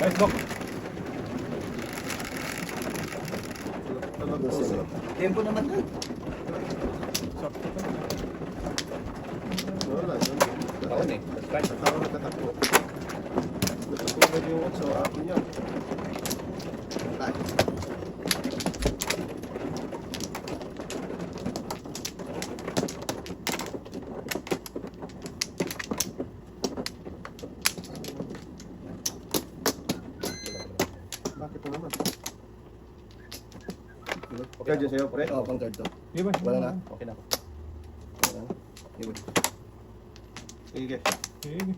Guys, bok. Tempo naman na. Sakto ka. Wala. Taon eh. Strike. Tatakbo. Natakbo na yung sa akin yan. Bakit naman? Okay dyan sa'yo, pre? Oo, pang card to. Di ba? Wala na. Okay na ako. Wala na. Iwan. Sige. Sige.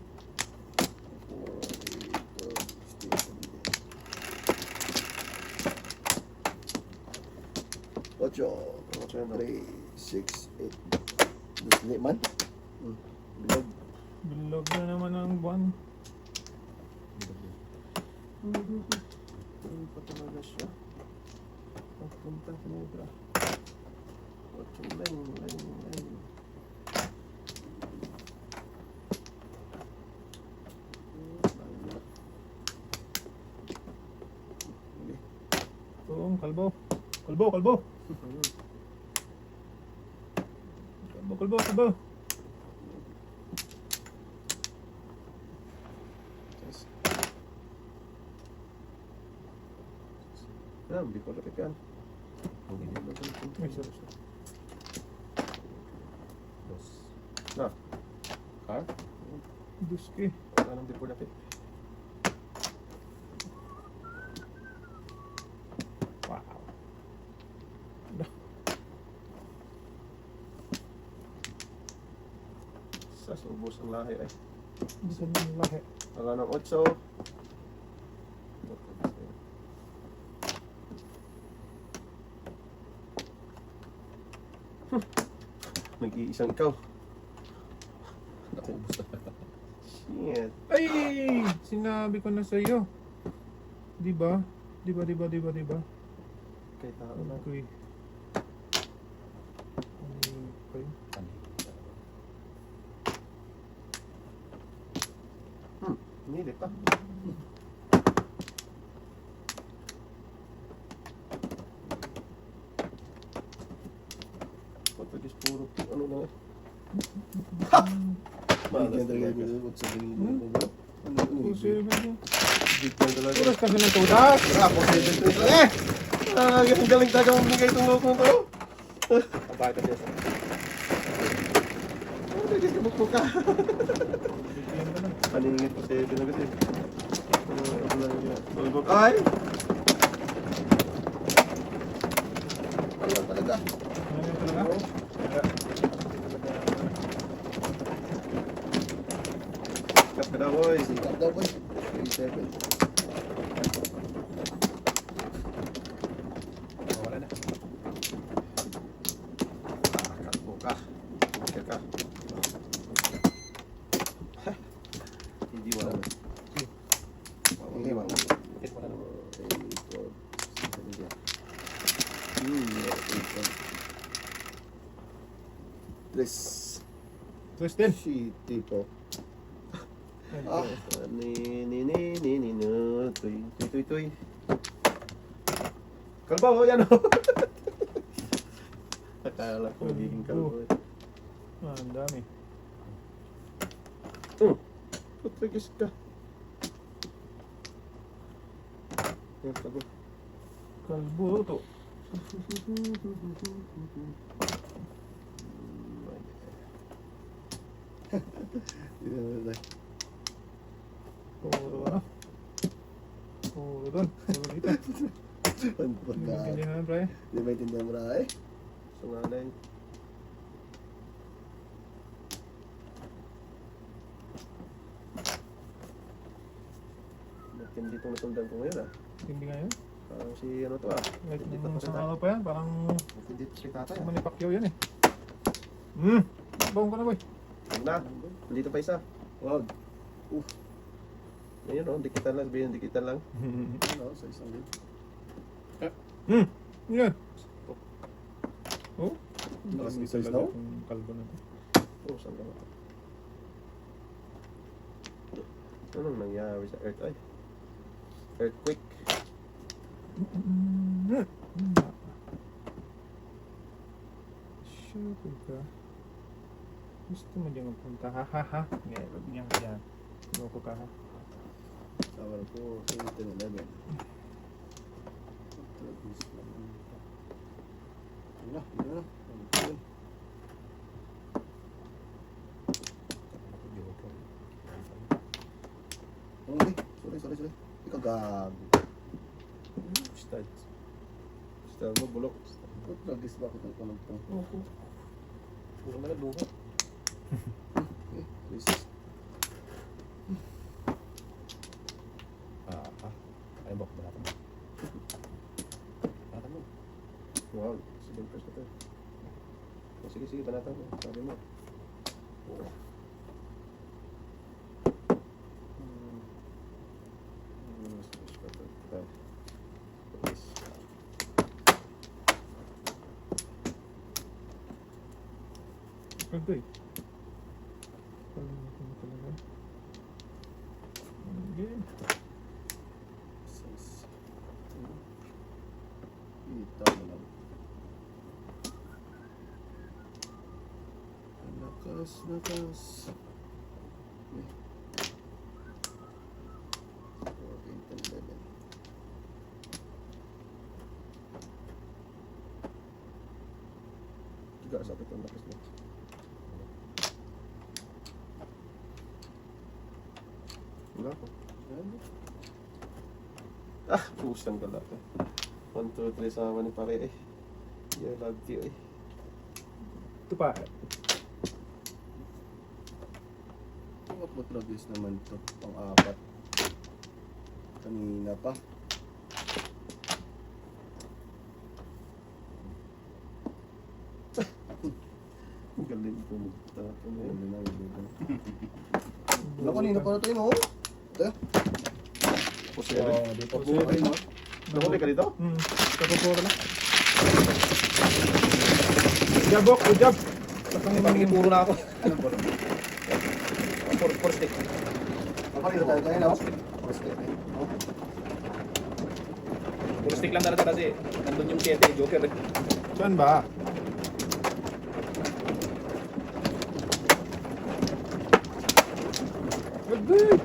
Ocho. 3, 6, 8. Liman. Bilog. Bilog na naman ang buwan. Ano pa talaga siya? Pagpunta sa Nebra. Ocho lang. Boom, kalbo. Kalbo, kalbo. Kalbo. Hindi ko lapit yan. Ay, sorry. Dos. Na. Car? Duski. Anong di ko lapit? Wow. Sa ubos ang lahi ay. Bisa ng lahi. Wala ng 8. Nag-iisang ikaw. Naubos na. Shit. Ay! Sinabi ko na sa iyo. Di ba? Di ba? Kay tao lang. Okay. Okay. Nili pa. Portuguese puro ano na eh. Bigyan talaga yung bilog sa bilog. Puso yun ba yun? Bigyan talaga. Puras kasi ng tudas. Ako sa ito ito eh! Ang galing talaga bigay itong loko to. Abay ka siya sa. Nagkikibok ka. Bigyan ka na. Paningin po sa ito na kasi. Ano lang yan. Tulbog. Ay! Ano talaga? Ano yun talaga? Kap ka daw boy. Sikap daw boy. 37. Wala na. Kakbo ka. Kaya ka. Hindi wala. Hindi wala. Hit mo na naman. Tres. Tres din. Si tipo. Ah, ni no, tuy. Kalbo, yan o. Akala ko magiging kalbo. Ah, ang dami. Putragis ka. Yan, kalbo. Kalbo to. Puro ano? Puro doon. Puro dito. Hindi maintindihan, pre. Hindi maintindihan mo na eh. Sungalan. Matindi itong nasundan ko ngayon ah. Hindi nga yun. Parang si ano to ah. Like, Matindi to nung pa isang rin araw pa yan, parang Matindi to si tatay si ah. Manny Pacquiao yan eh. Bawang ka na, boy. Huwag na. Nandito pa isa. Wag. Ayun oh, dikitan lang. Sabihin dikitan lang. Ano, sa isang lid. Yan. Oh? Lakas Hindi ng size talaga daw? itong kalbo na to. Oh, saan ka ba? Anong nangyari sa Earth ay? Earthquake. Sure ka. Gusto mo dyan magpunta, ha ha ha? Ngayon, wag niyang dyan. Loko ka ha. Sawal ko, 10-11. Wala, wala. Sorry. Ikaw gago. Start. Start mo, bulok. Ba't nag-guess ba ako ng tanong to? Opo. Puro na luha. Please. Ay, bak, balatan mo. Balatan mo. Wow, sige, first na tayo. O, sige, balatan mo. Sabi mo. Oo. Agoy. Kalimutan mo talaga. Okay. Ito mo lang. Lakas. 14-11. Tiga sa atin ang lakas mo. Wala ko. Pusang ka lang. 1, 2, 3 sama ni pare eh. Yeah, love you eh. Ito pa. Ba't nag-guess naman to? Pang-apat. Kanina pa. Ang galing pumunta. Wala, kanina pa na tayo, no? Ito. Pusere. Dito. Buhay mo. Nakuli ka dito? Kapupura lang. Good job, Bok. Good job. Puro na ako. Anong puro? Four stick. Kapalito tayo tayo, no? Puro stick lang talaga kasi. Nandun yung 7, Joker eh. Saan ba? Agoy!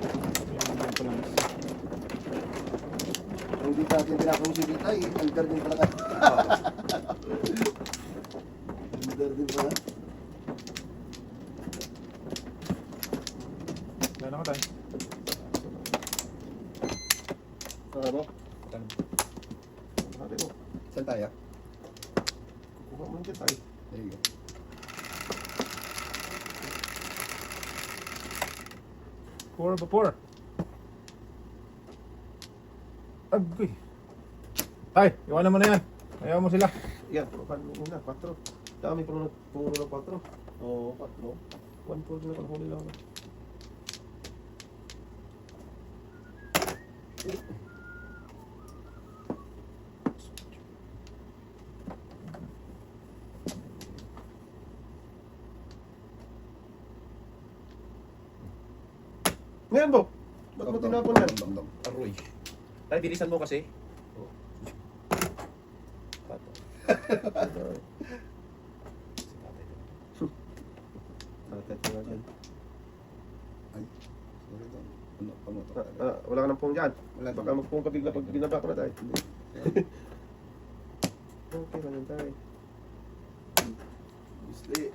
Hindi natin pinakong si Vita, under din pala ka. Under din pala. Gano'n ka tayo? Saka mo? Saka mo. Saan tayo? Kukuha mo yung tayo. There you go. Pour ba pour? Agoy! Tay, iwanan mo na yan. Ayaw mo sila. Yan, una, 4. Dami puro na 4. Oo, 4. 1 4 na panghuli lang. Ngayon, Bo. Ba't mo tinapon yan? Aroy. Tay, bilisan mo kasi. Pato. Tatay ko nga dyan. Ay, sorry daw. Ano, pamoto. Wala ka ng phone dyan. Wala Baka magpong ka bigla pag binaba ko na tayo. Okay lang yan tayo. Gusti.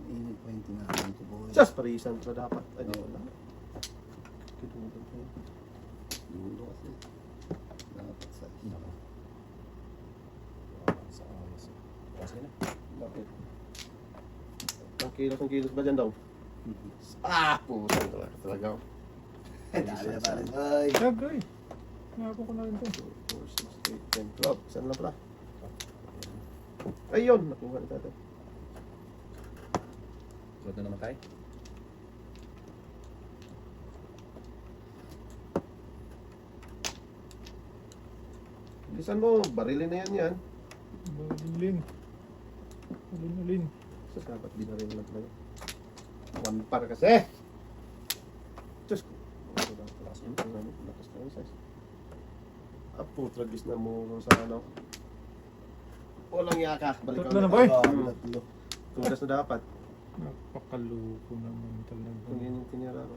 Init pa yung tinahan ko, boy. Just parisan pa dapat. Ay, di wala. Kitulog ko. Dulo kasi. Dapat sa isa. Sa Kasi na. Bakit? Ang kilos ba dyan daw? Ah! Puta talaga. Dami na pare. Ay. Gagay. Ngapo ko na rin to. 2, 4, 6, 8, 10, 12. Saan lang pala? Ayun! Nakuha na tayo. Sunod na naman tayo. Bilisan mo, barilin na yan. Balin. Alin. So, dapat binaril lang tayo. One par kasi! Diyos ko. Lakas na yung size. Apo, tragis na mo sa ano. Walang yaka. Balik Tatlo na ba eh? Tatlo. Tugas na dapat. Napakaloko naman talaga. Kung yun yung tinira ko.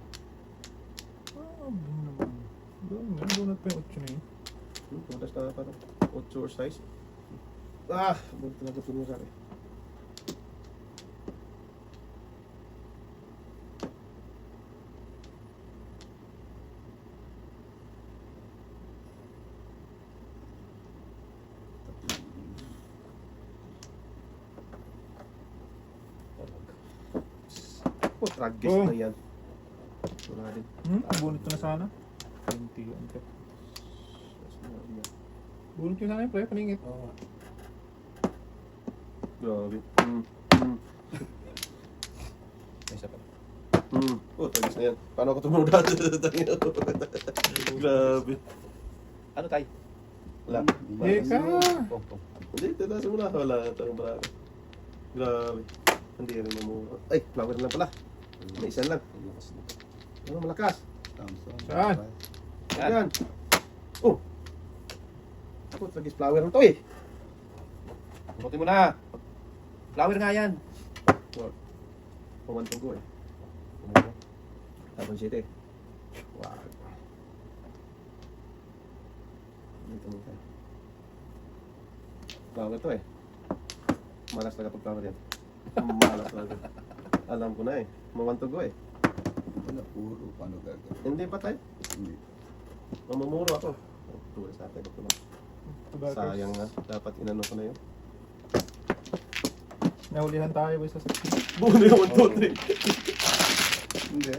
Abon naman. Donut pa yung 8 na yun. Tugas na dapat. 8 or size. Ah! Buti talaga tinira eh. Oh, tragis Oh. na yan. Wala din. Bunot ko na sana. 20 yun. Bunot ko sana yun, pre. Paningit. Oo. Grabe. May isa pa. Oh, tragis na yan. Paano ako tumunod dati? Grabe. Ano tayo? Wala. Eka! Pong. Hindi, tinasin mo na. Wala. Tarang marami. Grabe. Hindi rin mamura. Ay, flower lang pala. May isa lang. Ano malakas? Saan? Yan. Yan. Oh. Ako, tragis flower na to eh. Bunutin mo na. Flower nga yan. Pumantong ko eh. Tapon City. Wow. Dito mo tayo. Flower to eh. Malas talaga pag flower yan. Malas talaga. Alam ko na eh. Mamantog ko eh. Wala, puro. Paano gagawin? Hindi pa tayo. Hindi. Mamumuro ako. Tuwa sa atin. Sayang nga. Dapat inano ko na yun. Nahulihan tayo ba sa sakit? Buo na yung 1, 2, 3. Hindi.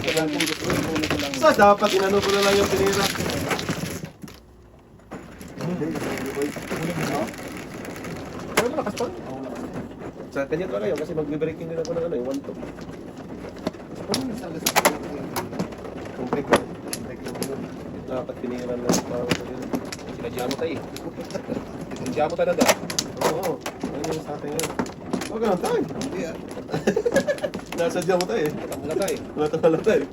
Wala kung gusto ko lang. Sa dapat inano ko na lang yung pinira. Hindi. Pero malakas pa. Sa kanya talaga yun kasi magbe-breaking din ako ng ano yung 1, 2. Kung break ko. Dapat pinira lang para sa yun. Sinadya mo tayo eh. Sinadya mo talaga. Oo. Ano yung sa atin yun? Huwag ganun tayo. Hindi ah. Nasadya mo tayo eh. Wala tayo. Natamala tayo.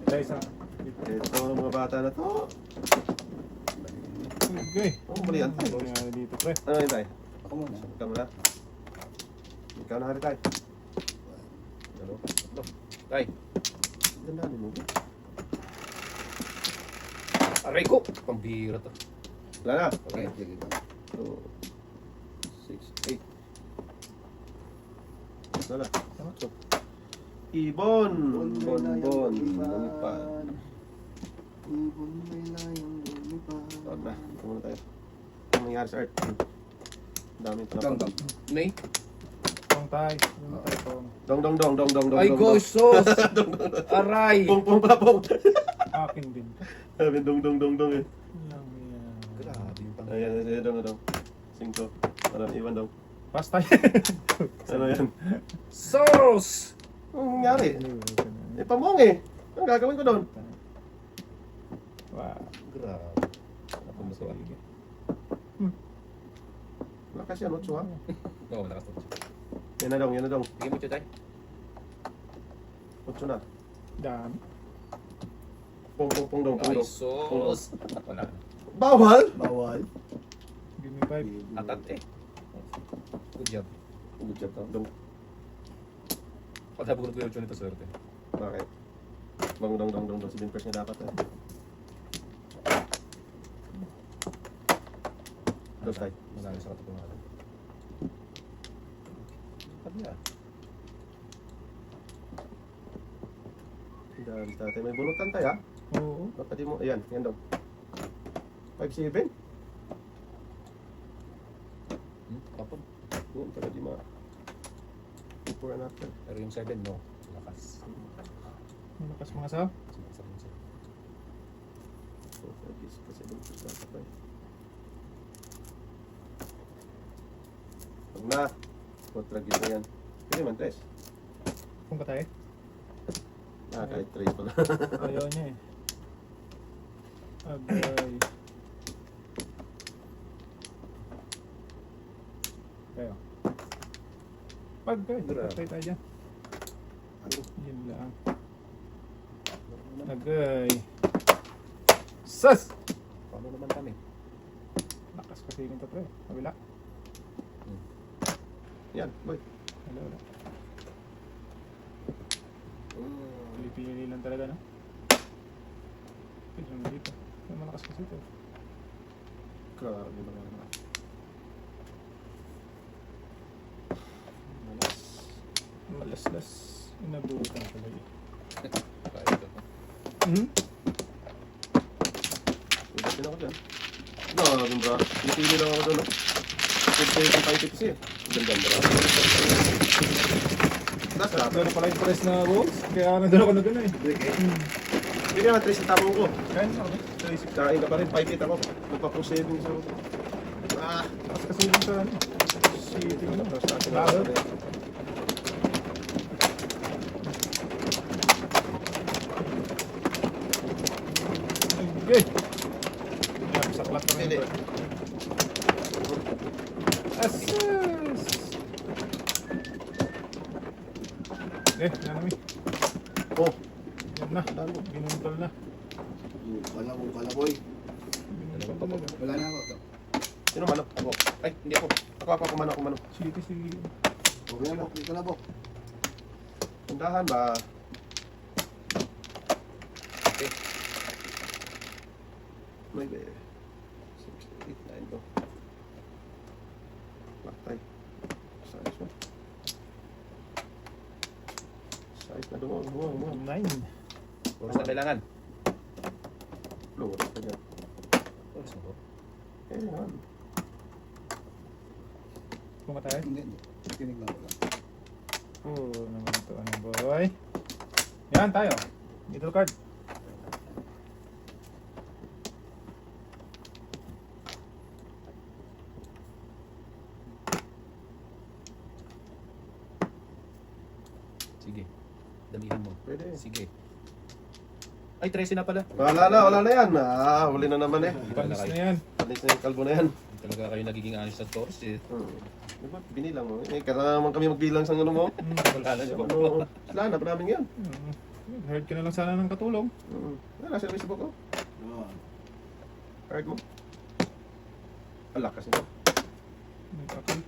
Guys, ha? Ito mga bata na to. Okay. Oh, malian tayo. Ano nangyari dito, pre? Ano yun tayo? Ako muna. Ikaw muna. Ikaw na hari tayo. Ano? Tay. Ganda mo. Aray ko. Pambira to. Wala na. Okay. Sige ka. 2, 6, 8. Wala na. So, Ibon! Bon. Lumipad. Ibon may layang lumipad. Tawag na. Ito muna tayo. Ano nangyari sa art? Daming Tang, pala. tang. Nay. Tong tayo. Ano tayo, tong? Dong. Ay, sos. Aray. Pong pala pong. Akin din. Sabi dong eh. Lang yan. Grabe yung pang... Ayan, dong. 5. Parang iwan daw. Basta Ano yan? Sos. Anong nangyari? Eh, pamong eh. Anong gagawin ko doon? Wow. Grabe. Ako mo to. Lakas yan, 8 ha? Oo, malakas to. Yan na dong. Bigyan mo siya tayo. 8 na. Dami. Pong dong. Ay, sos. Wala. Bawal? Bawal. Give me 5. Atat eh. Good job. Good job dong. Pag nabunod ko yung nito, swerte. Bakit? Dong. 7 first niya dapat eh. Dos tayo. Marami sa katapungan. Kanya. Dahil tatay, may bunutan tayo ha? Oo. Baka di mo, ayan, yan dong. 5-7? Kapon. Yun, para di ma... Before and after. Pero yung 7, no. Lakas. Malakas mga saw. Sumasakit siya. So, kasi doon sa sakay. Pag na, kontragis na yan. Pwede man, 3. Kung ka tayo. Kahit 3 pala. Ayaw niya eh. Agay. Kayo. Pagkay. Patay tayo dyan. Ano? Yun lang. Agay. Sas! Paano naman kami? Lakas kasi yung pre. Kabila. Yan, boy. Wala, wala. Pili-pili lang talaga, no? Pili lang dito. May malakas kasi ito. Grabe naman. Malaslas. Inabutan talaga. Kaya ito. Hmm? Pwede din ako dyan. Grabe bro. Pipili lang ako doon. Pwede yung kasi eh. Ganda bro. Nasa lahat. Pero pala yung press na rolls. Kaya nandun ako na dun eh. Pwede nga 3 tapong ko. Kaya na ako. Kain ka pa rin. 5 ako. Magpa-pro savings ako. Mas kasi yung sa ano. City mo. Tapos natin Bago. Okay. Yan, saklat pa rin. Pili. Assess! Eh, yan na mi. Oh. Yan na. Binuntol na. Kala boy. Binuntol talaga. Wala na ako. Sino manok? Ako. Ay, hindi ako. Ako manok. City si... Okay na po. Ikaw na po. Tindahan ba? Okay. May 6, 8, 9 to. Patay. Size mo. Size na doon. 9. Oras na kailangan. Lower pa dyan. Oras na po. Eh, yan. Kung ka tayo? Hindi. Kinig lang ako. Oo naman ito. Ano boy? Yan tayo. Middle card. Sige. Damihan mo. Pwede. Sige. Ay, 13 na pala. Wala na yan. Huli na naman eh. Panis na yan. Panis na yung kalbo na yan. Hindi talaga kayo nagiging honest at Taurus eh. Diba, binilang mo. Eh, kaya naman kami magbilang sa ano mo. Wala na siya. Ano, wala na, maraming yan. Heard ka na lang sana ng katulong. Wala, sa Facebook ko. Oo. Card mo. Alak kasi ito. Nag-akal.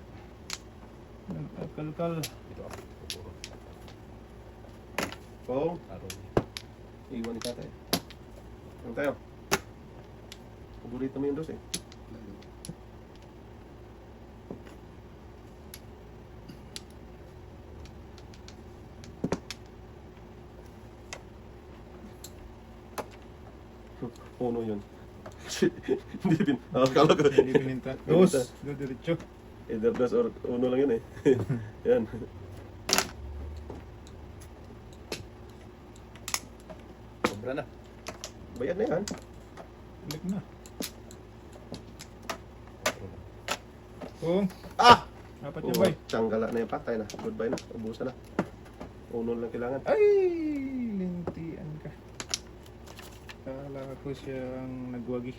Nag-akal-kal. Ito ako. Puro. Oo. Araw. Iwan ni tatay. Ano tayo? Paborito mo yung dos eh. Uno yun. Hindi din. Akala ko. Hindi pininta. Dos. Diretso. Either dos or uno lang yun eh. Yan. Sobra na. Bayad na yan. Balik na. Kung. Ah! Apat yan boy. Tanggala na yung patay na. Goodbye na. Ubusan na. Uno lang kailangan. Ay! Lintian ka. Kala ko siyang nagwagi.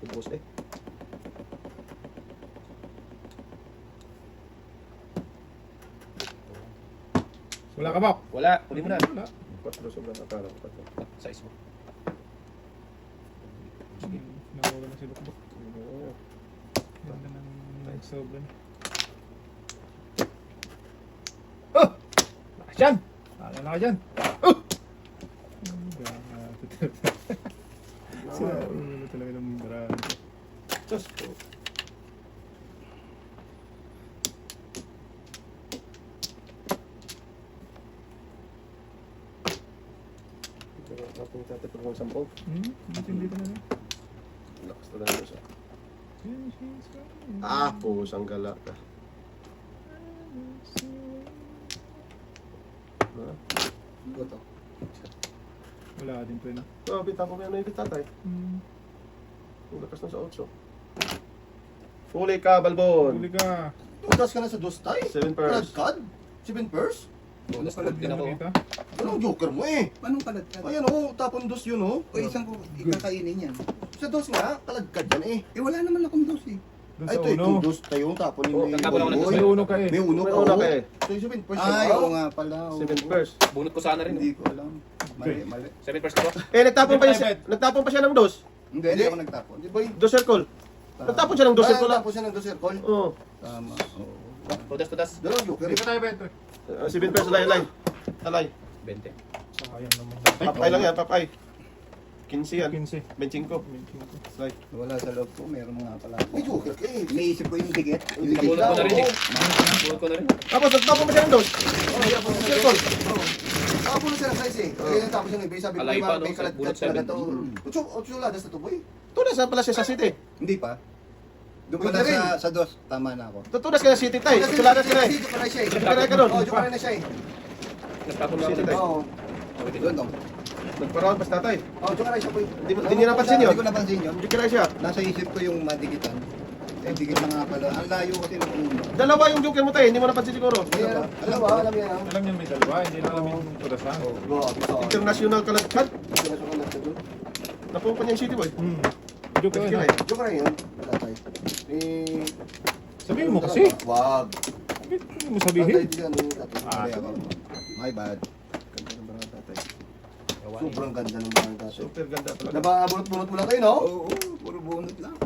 Ubus eh. Wala ka ba? Wala. Uli mo na. Wala. 4 sobrang akala ko 4. Size mo. Nawala na si Lukbok. Ganda ng sobrang. Oh! Lakas yan! Lala ka dyan! Oh! Sira ulo talaga ng marami. Diyos ko. Natin tatay pag mga 10. Dito na lang. Lakas talaga siya. Yan siya. Ah, pusang gala ka. Ito. Wala din to na. Oh, bita ko may ano yung tatay. Ang lakas na sa 8. Huli ka, Balbon. Huli ka. Tutas ka na sa dos tay. 7 pairs. Kalagkad? 7 pairs? Bonus pala din ako. Kita. Anong joker mo eh? Anong kalagkad? Ayan oh, tapon dos yun oh. O isang ko ikakainin yan. Sa dos nga, kalagkad yan eh. Eh wala naman akong dos eh. Doon Ay, sa ito itong uno. dos tayo, tapon Oh, yung nagtapon ako ng dos. May uno ka eh. May uno May ka una oh. ka eh. So yung 7 pairs Ay, yun. oo nga pala. oo. 7 pairs. Bunot ko sana rin. Hindi ko alam. Mali, mali. 7 pairs ko. Eh, nagtapon pa siya ng dos. Hindi ako nagtapon. Di ba yung... Dos circle. Nagtapon siya ng dos circle. Tapos siya ng dos circle. Oo. Tama. Oo. Tudas. Dalawang joker Hindi eh. pa tayo bento. 7 pairs, alay. 20. Sayang naman. Papay lang yan, papay. 15 yan. 15. 25. Alay. Wala sa loob ko, meron nga pala. May joker ka eh. Iniisip ko yung dikit. Yung dikit Nabunot ko na rin eh. Oo. Bunot ko na rin. Tapos nagtapon pa siya ng dos. Tapos ng circle. Tapos na siya ng size eh. Kaya tapos yung ibig sabi ko Alay pa, no? may kalagkad Bunot talaga 7. to. Ocho ladas na to boy. Tunas na pala siya sa city. Hindi pa. Doon Pwede pala rin. sa dos. Tama na ako. Tutunas ka na city tayo. Suladas ka na eh. Joker na siya eh. Joker ka doon. Oo, joker na siya eh. Nagtapon na ako. Sino tayo? Oo. Doon dong. Nagparawan pa tatay. Oo, joker na siya boy. Hindi niya napansin yun. Hindi ko napansin yun. Hindi kaya siya. Nasa isip ko yung madikitan. Eh, dikit na nga pala. Ang layo kasi ng uno. Dalawa yung joker mo tayo. Hindi mo napansin siguro. Alam ba? Alam yan ah. Alam niyo may dalawa. Hindi na alam yung tudasan. International kalagkad. Napupan niya yung city boy. Joke ka na. Joker na yun. Wala tayo. Eh... Sabihin mo kasi. Wag. Hindi mo sabihin. Mali ako. My bad. Ganda ng mga tatay. Sobrang ganda ng mga tatay. Super ganda talaga. Nababunot-bunot mo lang kayo, no? Oo, puro bunot lang.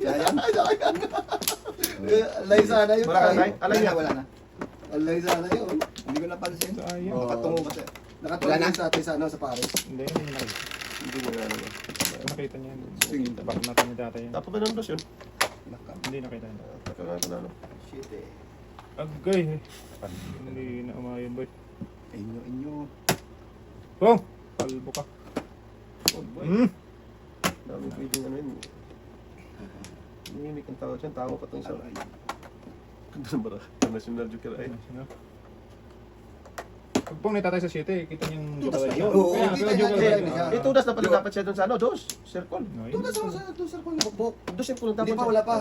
Sayang. Alay sana yun. Wala ka tay? Alay niya. Wala na. Alay sana yun. Hindi ko napansin. Sayang. Oo. Nakatungo kasi. Nakatulog Wala na? sa atin sa ano, sa Paris. Hindi Hindi mo na ano. nakita niya. Sige. Bakit natin ni data yan? Tapos ba ng dos yun? Naka. Hindi nakita niya. Taka nga na ano. Shit eh. Agay eh. Hindi na umayon boy. Inyo. Bong! Kalbo ka. Oh boy. Dami pwedeng ano yun. Mimik ang tao dyan. Tao pa itong isa. Ganda ng bara. International joker ay. Pag pong natatay sa 7, kita niyo yung Tutas joke na ka. yun. Oo, Kaya, kita pero niya, joke kaya ka. niya. Eh, tudas na pala dapat siya dun sa ano. Dos. Circle. Tutas ako sa dos circle na bukbok. Dos circle ang Hindi tapon pa, siya. wala pa.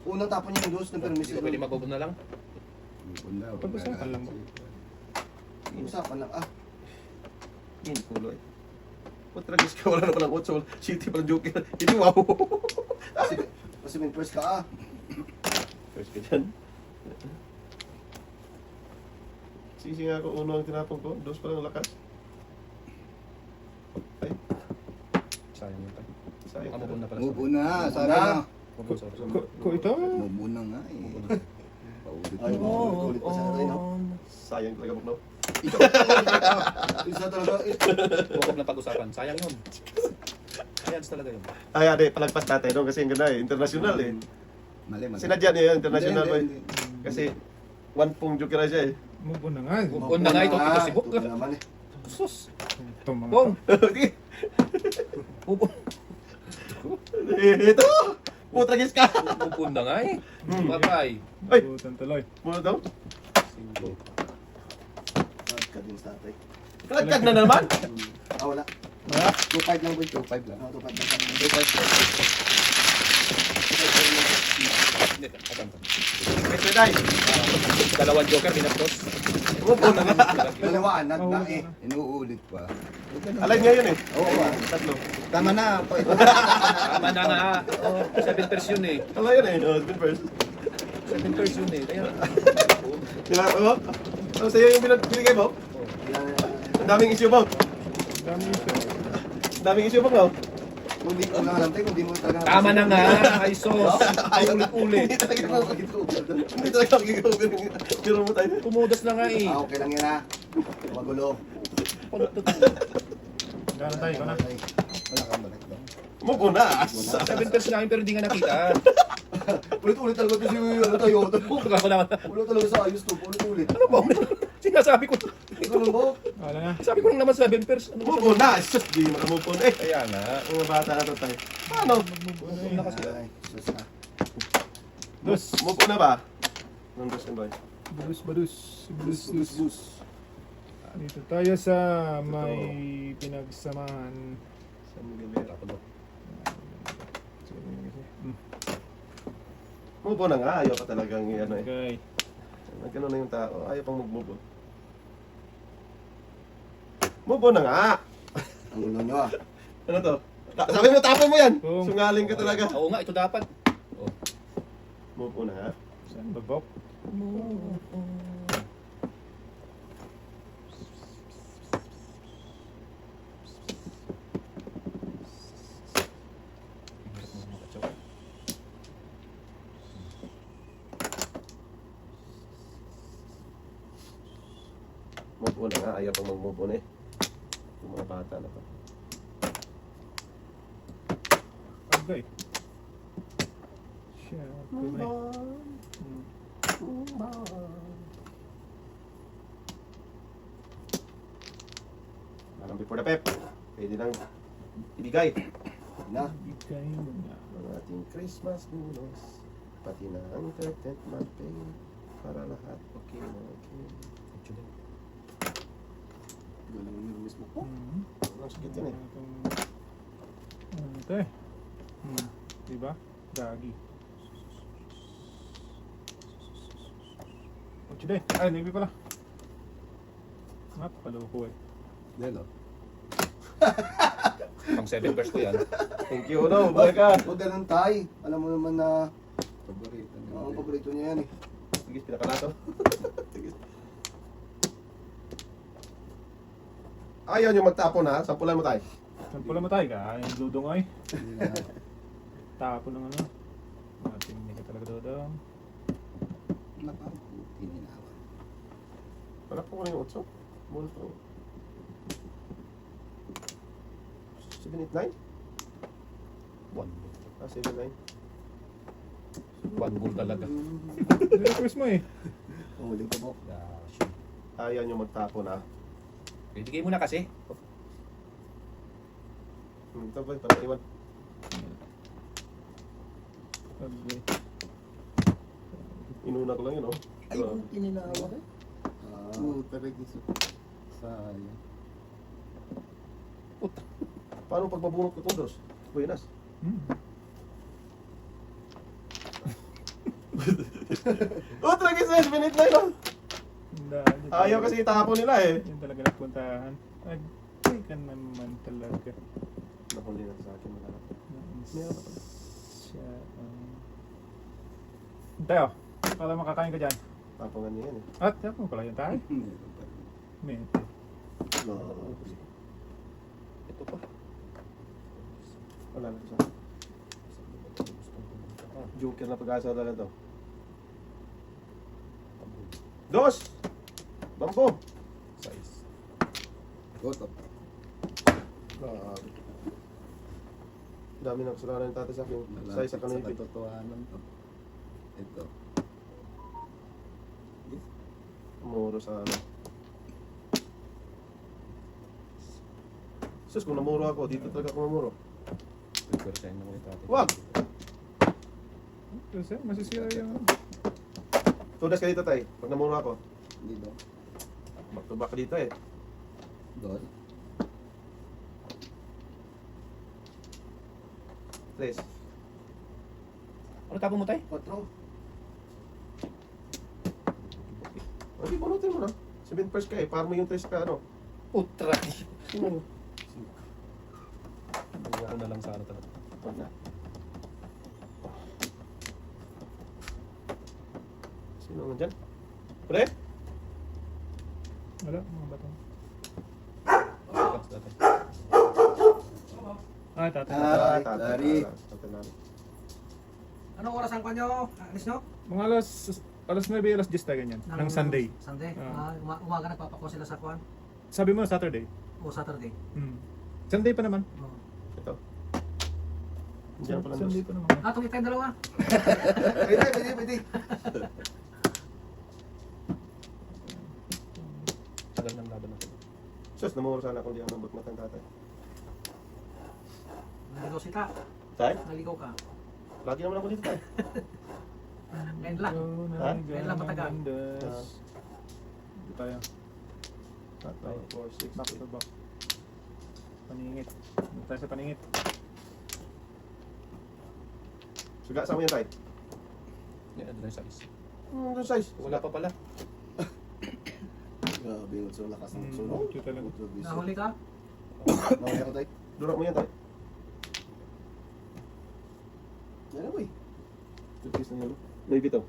Unang tapon niya yung dos ng permis. Hindi ko pwede magbubun na lang. Pag-usapan lang mo. Usapan lang. Ah, Hindi kulo eh. Tragis ka. Wala naman ang 8. City pa ng joker. Hindi wow. kasi may first ka ah. First ka dyan. Sisi nga ako, uno ang tinapon ko. Dos pa lang lakas. Ay, Sayang yun tayo. sayang. Mabubun na pala. Mubo na. Sabi Wala. na. Mabubun, sorry. Ko ito? Mubo na nga eh. Paulit Ay, mo. ulit pa sana tayo, no? Sayang talaga bukno. Isa talaga. Huwag na pag-usapan. Sayang yun. Ayan talaga yun. Ay, ade, palagpas natin no? Kasi ang ganda eh. International eh. Mali. Sinadya niya yun, international ba Hindi, eh. hindi. Kasi, one pong joker na siya eh. Move on na nga. Move on na nga ito. Ito si Buk. Ito na naman eh. Sus. Ito mga Bong. Sige. Bubun. Ito! Putragis ka! Bubun na nga eh. Babay. Ay! Butan tuloy. Muna daw? Kalagkad din sa tatay. Kalagkad na naman! Ah, wala. Wala. 2.5 lang boy. 2.5 lang. Ah, 2.5 lang. Hindi. Asan ka? Ito na Dalawang joker, binaptos. Umupo na nga. Dalawaanag na eh. Inuulit pa. Alay niya yun eh. Oo ah. Tatlo. Tama na. Tama na nga. 7 pairs yun eh. Alay yun eh. Oh, good first. 7 pairs yun eh. Kaya. Tinapon mo? Ano sa'yo yung binigay mo? Ang daming issue mo. Dami ito. Ang daming issue mo no? Kung di ko lang alam tayo, kung di mo talaga... Tama na nga. Ay sos. Ulit-ulit. Hindi talaga Hindi talaga magiging biro mo tayo. Tumudas na nga eh. Ah, okay lang yan ha. Magulo. Gano'n tayo na. Wala kang balik daw. Umupo na. 7 pairs nga yun pero hindi nga nakita. Ulit-ulit talaga ito si ano tayo. Ako naman. Ulit talaga sa ayos to. Ulit-ulit. Ano ba? Sinasabi ko. Ganun mo? Wala na. Sabi ko lang naman 7 pairs. Ano Move on na! Sus, di makamove on eh. Kaya nga. Mga bata na to tayo. Paano? Move na kasi. Ay, sus na. Dos. Move on na ba? Nang dos and boy. Badus, badus. Badus, badus. Bus. Dito tayo sa may pinagsamahan. San Miguel. Move on na nga. Ayaw ka talagang ano eh. Okay. Nagano na yung tao. Ayaw pang mag-move on. Move on na nga! Ang ulo nyo ah. Ano to? Sabi mo, tapon mo yan! Boom. Sungaling ka talaga. Oo nga, ito dapat. Oh. Move on na nga. Saan ba, Bok? Move on na nga. Ayaw pang mag-move on eh. Yung mga bata na to. Okay. Siya. Move Okay. on. Hmm. Move on. Parang before the pep. Pwede nang ibigay Na. Bigay mo na. ang ating Christmas bonus. Pati na ang curtain mapping para lahat okay na okay. Galing nyo mismo po. Hmm. Ang sakit yun eh. Okay. Hmm. Diba? Gagi. Ocho ay, navy pala. Napaloko eh. Delo. Pang 7 pairs ko yan. Thank you, no. Buhay ka. Huwag ganun tay. Alam mo naman na paborito niya. Ang paborito niya yan eh. Sige, pinakalato. Sige. Ayaw nyo magtapon ha. Sampulan mo tayo. Sampulan mo tayo ka. Yung dudong ay. Hindi na. Tapo ng ano. Mating ka talaga dudong. Nakaputi ninawa. Wala po ko na yung 8. Muna po. 7, 8, 9? 1 Ah, 7, 9. bull talaga. Request mo eh. Huli ko po. Ayaw nyo magtapon ha. Bibigay mo na kasi. Ito ba? Parang iwan. Okay. Inuna ko lang yun, oh. Ay, puti ninawa eh. Puta rin gusto. Sayang. Paano pag mabunot ko itong dos? Buenas. Hmm. Oh, talaga sa 7, 8, 9 oh. Ayaw kasi itapon nila eh. Yun talaga nagpuntahan. Ay ka naman talaga. Nahuli na sa akin mga Meron pa. Siya. Tayo. Kala makakain ka dyan. Tapongan niya yan eh. At tapos mo pala yun tayo. Mente. Ito pa. Wala na ito sa akin. Joker na pag-asa talaga to. Dos! Bambo! Size. Goto. Grabe. Dami na kasalanan yung tatay sa akin. Size sa Sa kanipin. katotohanan to. Ito. Muro sa ano. Sus, kung namuro ako, dito talaga ako mamuro. 3% naman ito. Wag! Kasi masisira yung... Tudas ka dito tay. Pag namuro ako, Dito. back to back ka dito eh. Doon. Tres. Ano tapo mo tayo? 4. Okay, bunutin mo na. 7 first ka eh. Para mo yung tres ka ano. Putra. Sino? Buwa ko na lang sa ano talaga. Wag na. Sino nga dyan? Pre? Wala, mga bato. Tapos natin. Ah, tatay. Ah. Tatay. Anong oras ang kanyo? Alis nyo? Mga alas 9, alas 10 tayo ganyan. Ng Sunday. Sunday. Ah. Umaga nagpapako sila sa kwan? Sabi mo Saturday. O Saturday? Hmm. Sunday pa naman. Oh. Ito. Diyan pala Sunday dos. pa naman. Ah, tumit kayong dalawa? Pwede. Tagal ng laban natin. Sus, namuro sana kung di ako nabot matang tatay. Naligaw si Ta. Tay? Naligaw ka. Lagi naman ako dito tay. Ngayon lang. Ha? Ngayon lang matagal. Dito tayo. Tatay. 4, 6, Back to back. Paningit. Dito tayo sa paningit. Suga, saan mo yan tay? Yan, ano yung size? Doon size. Wala pa pala. Grabe yung so lakas ng sunog. Ito talaga. Nahuli ka? Mamaya ko tayo. Durak mo yan tay. Yan mo eh. Tupis na yun. Louis Vuitton.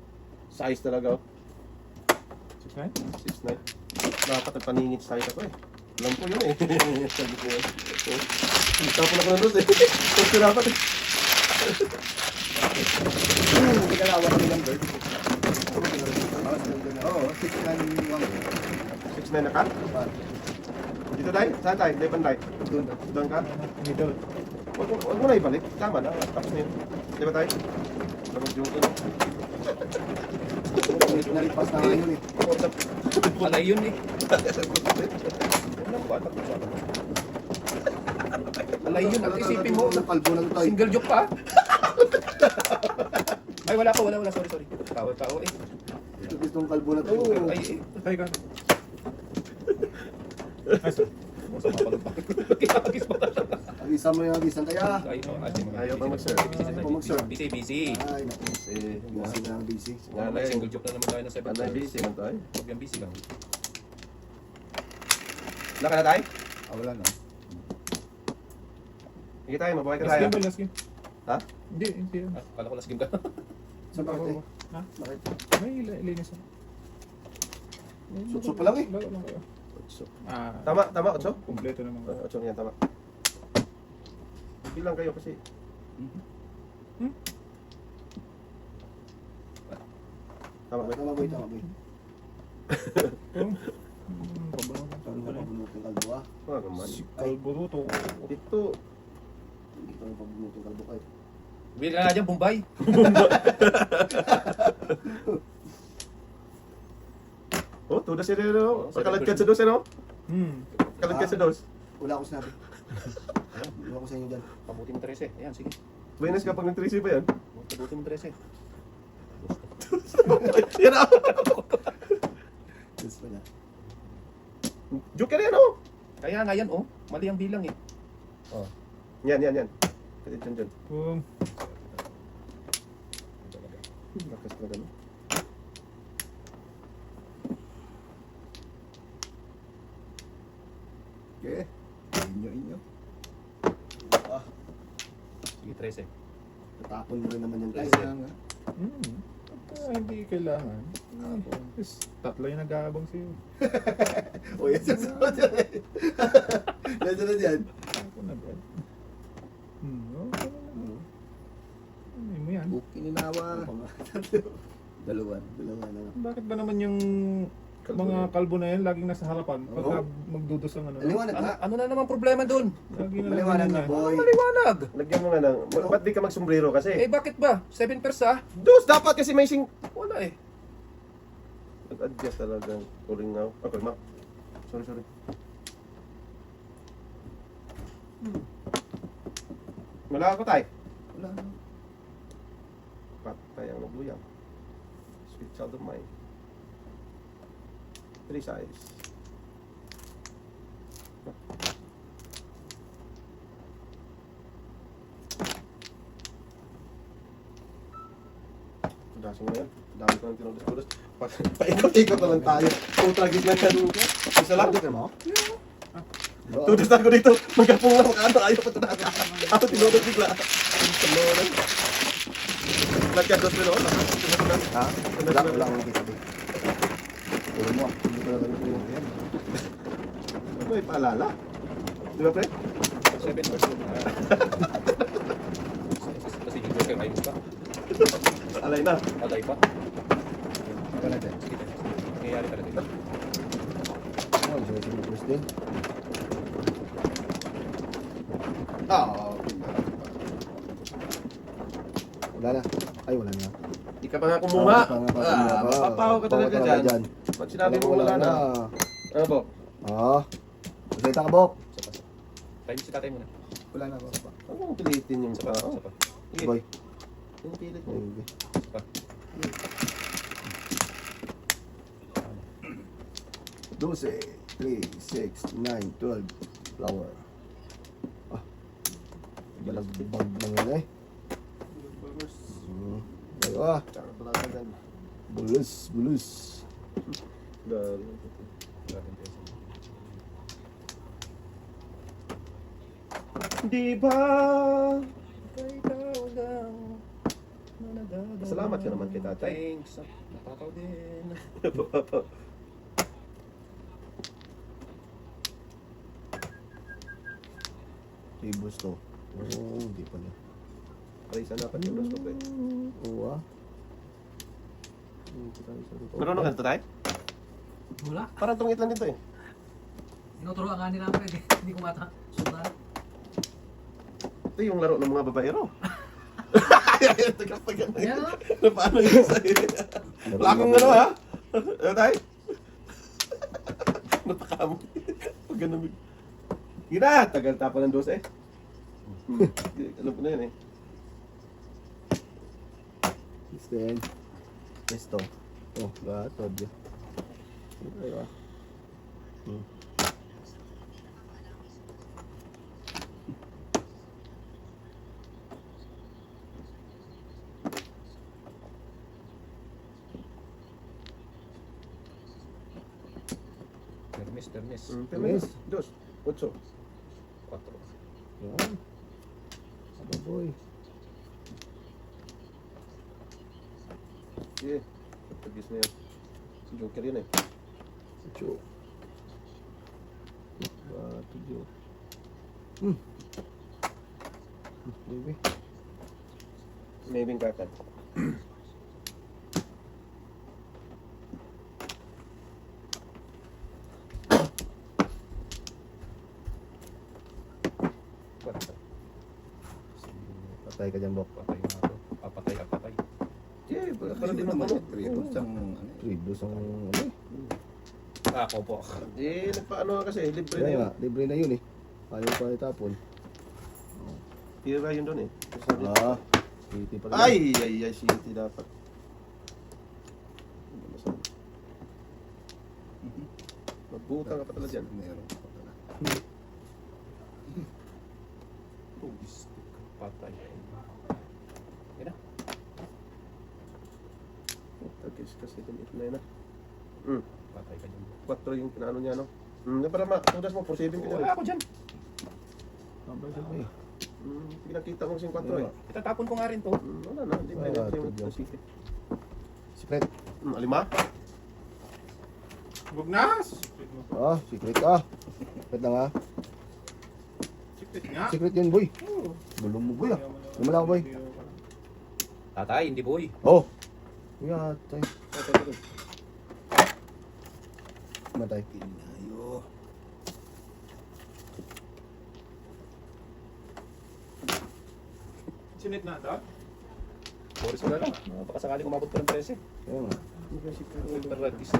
Size talaga oh. 6'9"? 6'9". Dapat nagpaningit size ako eh. Alam ko yun eh. Sabi ko yun. Tapon ako na doon eh. Tapos dapat eh. Hindi ka lawak ng number. Oo, 6'9 na ka? Dito tayo? Saan tayo? Leban tayo? Doon. Doon ka? Middle. Huwag mo na ibalik. Tama na. Tapos na yun. Di ba tayo? Mag-joke na. Nalipas na ngayon eh. Alay yun eh. Walang bata ko. Alay yun. At isipin mo, Kalbo na tayo. single joke pa. Ay, wala pa, wala. Sorry. Tao eh. Itong kalbo na tayo. Ay, eh. Tayo ka. Ay, sorry. Masama pala pa. Kikakis pa tayo. Agisan mo yung agisan tayo. Ay, no, ate, mga Ayaw pa mag-serve. Busy. Ay, naku. Kasi, Busy na ang busy. May single joke na naman tayo ng 7 Panay busy man tayo. Huwag yan busy lang. Laka na tayo? Wala na. Sige tayo, mabuhay ka Last tayo. game ba? Last game? Ha? Hindi. Ah, kala ko last game ka. Saan ba kayo? Ha? Bakit? May linis ako. Suksok pa lang eh. Lalo lang kayo. Ah, Tama, 8? Kompleto naman ko. 8 yan, tama. Bilang kayo kasi. Tama ba? Tama boy, tama boy. Pabango ng Saan ka pabunutong kalbo ah? Mga gaman. Kalburuto. Dito. Hindi ka pabunutong kalbo kayo. Bili ka nga dyan, Bombay. Oh, tudas yun no? Pagkalagkad sa dos no? Kalagkad sa dos. Wala akong sinabi. Wala ko sa inyo dyan. Pabuti mo 13. Ayan, sige. Buenas kapag nag-3C ba yan? Pabuti mo 13. Yan ah! Yes pa na. Joker yan oh! Kaya nga yan, oh. Mali ang bilang eh. Yan. Kasi dyan. Kung Lakas na gano'n. Okay. Inyo. Sige, 13. Natapon mo rin naman yung Yes, tayo. Kaya nga. hindi kailangan. Tatlo yung nag-aabang sa'yo. O yan, susunod yan eh. Nasunod yan. Ako na ba? Okay na lang. Ano mo yan? Buki ni Nawa. Dalawa. Dalawa na lang. Bakit ba naman yung mga kalbo na yan laging nasa harapan pagka magdudos ang ano? Aliwanag nga. Ano na naman problema dun? Lagi na lang Maliwanag ganyan nga yan. boy. Maliwanag. Lagyan mo nga ng... Ba't di ka magsombrero kasi? Eh, bakit ba? 7 persa? Dos! Dapat kasi may sing... Wala eh. Nag-adjust talagang kuling nga. Okay, ma. Sorry. Wala ako tayo. Wala na. Patay ang nagluyang. Sweet child of mine. 3 size. Dasing na yan. Dami ko ng tinudos-tudos. Paikot-ikot na lang tayo. Putragis na yan. Isa lang. Ano mo? Tudos na ako dito. Magkapong na makaano. Ayaw pa ito na. Ako tinudos bigla. Tinudos. Nagkados na noon. Ha? Wala akong nakita boy. Ulo mo ah. Hindi ko lang yung yan. Ano may paalala? Di ba, pre? 7 persa. Kasi yung joker, ayos pa. Alay na. Alay pa. Ito natin. Sige, nangyayari talaga ito. Oh, so yung first din. Wala na. Ay, wala na. Di ka pa nga kumuha. Papaw Mapapaw ka talaga dyan. Pag sinabi mo wala na. Ano po? Ah. Kasi Bisikleta ka, Bok. Isa pa. Tayo mo si tatay muna. Wala na ako pa. Huwag mong pilitin yung Isa pa. tao. Isa pa. Sige, Boy. yung pilit mo. Ayun, Isa pa. 12, 3, 6, 9, 12. Flower. Ah. Balagbag lang yun eh. Ayo ah. Tsaka balagagan. Bulus, bulus. Dahil. Grabe yung peso. Di ba? Ikaw lang. Salamat ka naman kay tatay. Thanks. Napakaw din. Tables to. Oo, hindi pala. Ay, isa dapat yung dos ko, pre. Oo ah. Meron ka ito, tay? Wala. Parang tungit lang dito eh. Tinuturoan nga nila ako eh. Hindi ko mata. Sundan. Ito yung laro ng mga babaero. Tagal-tagal na Ayan yun. o. Paano yun sa'yo? Wala akong ano ha? Ano tay? Nataka mo. Pag ganun. Gina! Tagal tapa ng 12 eh. Alam ko na yun eh. Then, esto. Oh, gatod yun. Ayo ah. Termis. Termis. 2, 8. 4. Yan. Ano boy? Sige. Tagis na yun. Si Joker yun eh. Ocho. Gatod yun. Baby. Maybe kakan. Patay ka dyan, Bok. Patay nga to. Papatay. Yeah, para din naman naman. Tribos ang ano. Triblos ang ano eh. Ako po. Eh, nagpaano ka kasi, libre na Kaya yun. nga, libre na yun eh. Ayaw pa itapon. Tira yun doon eh. Ah, city pala. Ay, city dapat. Magbutang ka pa talaga dyan. Meron pa pala. Patay. Tagis kasi limit na yun ah. Patay ka dyan. 4 yung pinaano niya no. Para matudas mo, 4-7 ka dyan. Wala ako dyan. Abay siya eh. Pinakita ko kasing 4 eh. Itatapon ko nga rin to. Wala na, hindi pwede Ah, yung tudyo. city. Secret. Alima? Bugnas! Ah, secret ah. Secret lang ah. Sikit nga. Secret yun, boy. Bulong mo, boy ah. Lumala ko, boy. Tatay, hindi boy. Oh. Yeah, tay. Matay. Pinayo. Sinit na ito? Boris ko na lang. Baka sakaling umabot ko ng 13. Kaya nga. Pero at least,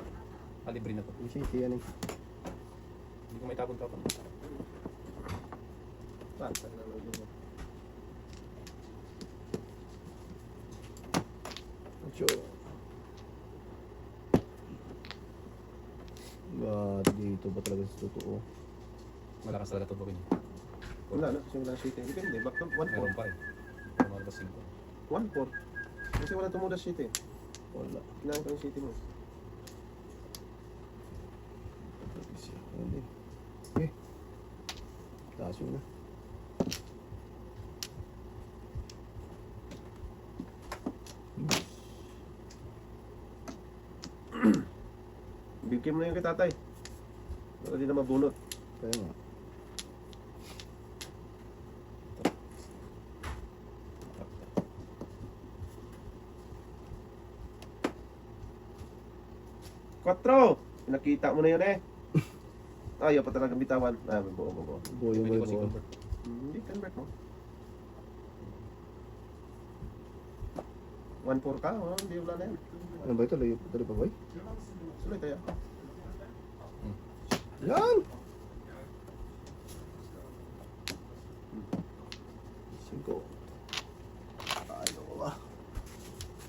libre na to. Yung city yan eh. Hindi ko may tapon-tapon. Ocho. Dito ba talaga sa totoo? Malakas talaga to gawin. Wala na, kasi wala city. Depende, back to 1-4. Meron pa eh. Tumalabas 5. 1-4. Kasi wala tumudas city. Wala. Kailangan ko yung city mo. Hindi. Eh. Taas yun na. Bigyan mo na yung kay tatay. Para di na mabunot. Kaya nga. Quattro! Nakita mo na yun eh. Ayaw pa talagang bitawan. May buo. Boy, Pwede boy, ko si boy. convert. Hindi, convert mo. 1-4 ka, hindi wala na yan. Ano ba ito? Tuloy pa, boy? Sulit kaya. Yan! 5. Ano ba?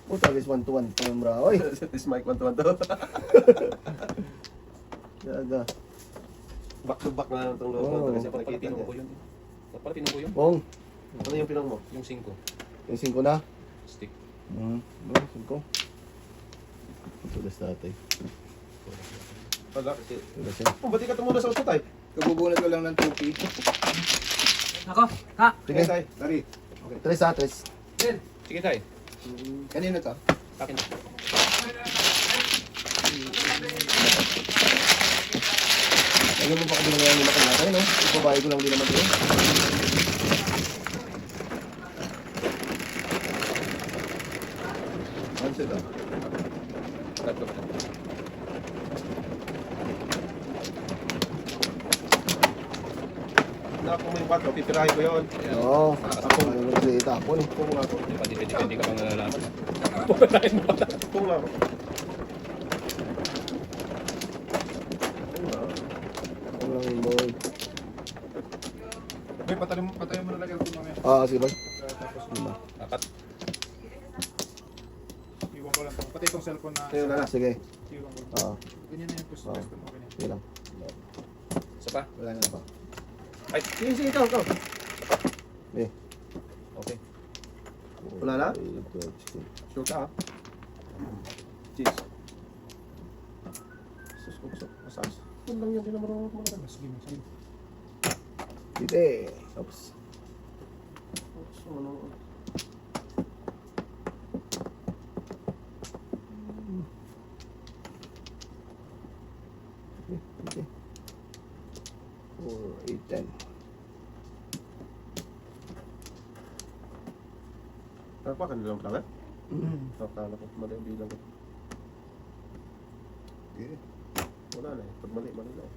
Oh, talis 1 to 1 pa yung bra. Oy, This mic 1 to 1 to. gaga. Back to back na lang itong loob. Oo. Kasi Dapat pala nakikita pinuho niya. ko yun. Dapat pala pinuho yun. Bong, Ano yung pinong mo? Yung 5. yung 5 na. Stick. Hmm, 5. Tulas tatay. Pala kasi. Tulas yan. Oh, ba't di ka tumuna sa utot ay? Kabubunot ko lang ng 2P. Ako, ha? Sige, Tay. Dari. 3 sa 3. Then, Sige tayo. Kanino to? Akin na. Ano mo pa kami nangyayang nila natin, no? Ipabahay ko lang din naman yun. Ano sila? Tatlo pa. Na kung may 4, pipirahin ko yun. Oo, ako yung nagsalita ako eh. Kung nga ako. Depende ka pang nalalaman. Kung nga ako. Ano lang yung boy. May patayin mo na lang ito mamaya. Ah, sige boy. Tapos Lima. Apat. iwan ko lang ito. Pati itong cellphone na. Ayun na. Sige. Iwan ko. Ah, Ganyan na yung pwesto. Ah. Pwesto mo ganyan. sige lang. Isa pa. Wala na ba? Ay. Sige, sige, ikaw. Eh. Okay. Wala na? 12, 16. Sure ka ah. Cheese. Sus, kusok. Masas. Yun lang yun. Di na marunong kumain. Sige, sige. Dite. Oops. So, ano? Okay. 4, 8, 10. Ano pa? Kanila lang pala? Akala ko. Mali ang bilang ko. Okay. Wala na eh. Pag mali, mali na eh.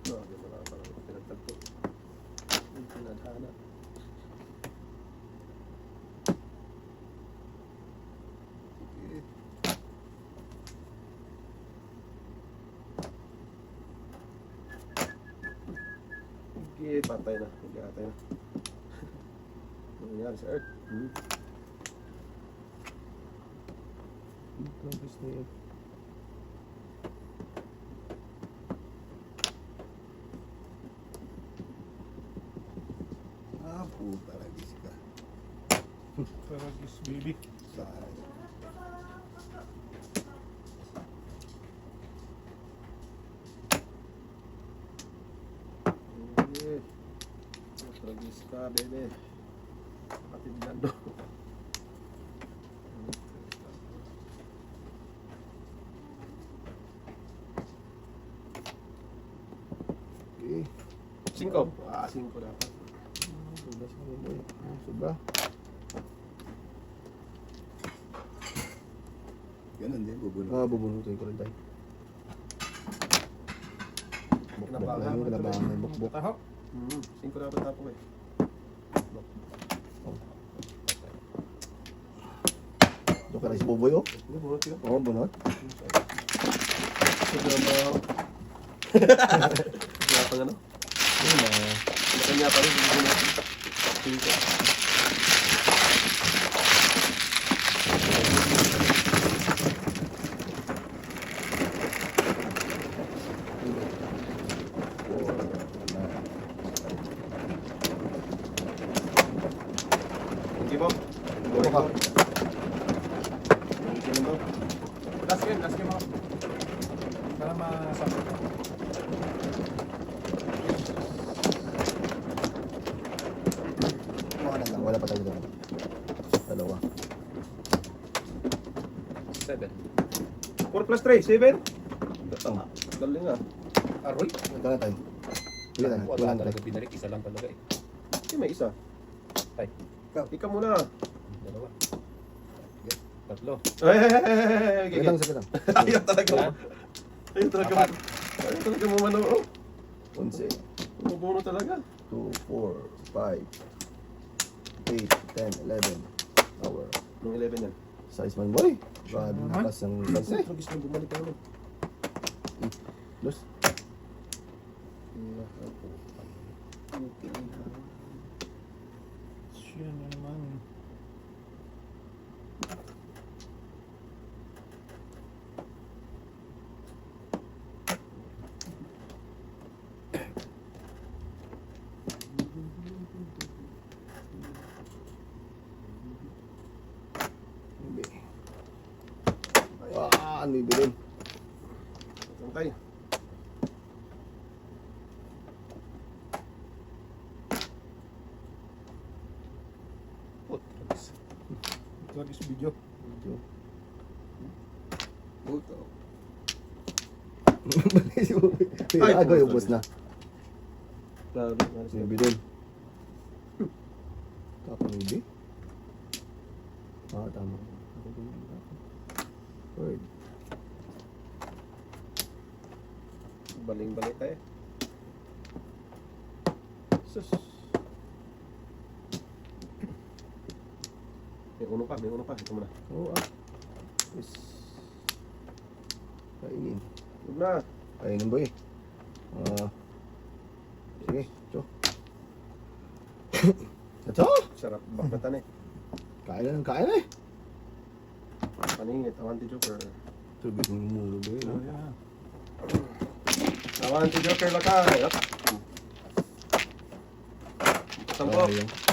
Grabe, wala pa lang pinagtagpo. Yung pinadhana. Okay. Okay, pantay na. Pag-atay na. Ano nangyari sa Earth? Tapos na yun. Ah, puta lagi ka. Paragis baby. Sayang. Okay. Tragis ka, bebe. Kapatid na do. Okay. 5. Ah, 5 dapat. Sobra sa mga boy. Sobra. Ganun din, bubunot. Ah, bubunutin ko rin tayo. Kinabahan. Ayun, kinabahan ng bukbuk. Taho. 5 dapat tapo eh. Ito ka rin si Buboy, oh. Ano, bunot yun? Oo, bunot. Wala pang ano? Ayun na. Kanya pa rin. Bunot natin. 5. Sige po. Ano ka? Last game ako. Para masama. Wala pa tayo doon. Dalawa. 7. 4 plus 3, 7? Oh, Galing ah. Aroy. ito na tayo. Wala tayo. Wala Wala talaga tayo. binalik. Isa lang talaga eh. Hindi, may isa. Ay. Ikaw muna. Dalawa. Tatlo. Okay. Sige lang, sige lang. Ayaw talaga mo. Ayaw talaga mo. Apat. Ayaw talaga mo mano. 11, Mabuno talaga. 2, 4, 5, 8, 10, 11. Hour. Nung 11 yan. Size man boy. Grabe Naman. lakas ang size eh. Tragis na bumalik tayo nun. Dos. Siya na naman. Ano ibilin? Okay. Oh, tragis. Tragis video. Puto. Ay, agaw yung boss na. Grabe. Ano ibilin? Tapang ibi? Ah, tama. Word. Baling-balik tayo. Sus. May uno pa. Ito muna. Oo ah. Yes. Kainin. Huwag na. Kainin boy. Sige, cho. Cho! Sarap bakbatan eh. Kain na eh. Paningit. Awanti Joker. Tubig ng mulo boy. Oh, No? yeah. Awanti Joker lakay. Tampok. Sayang.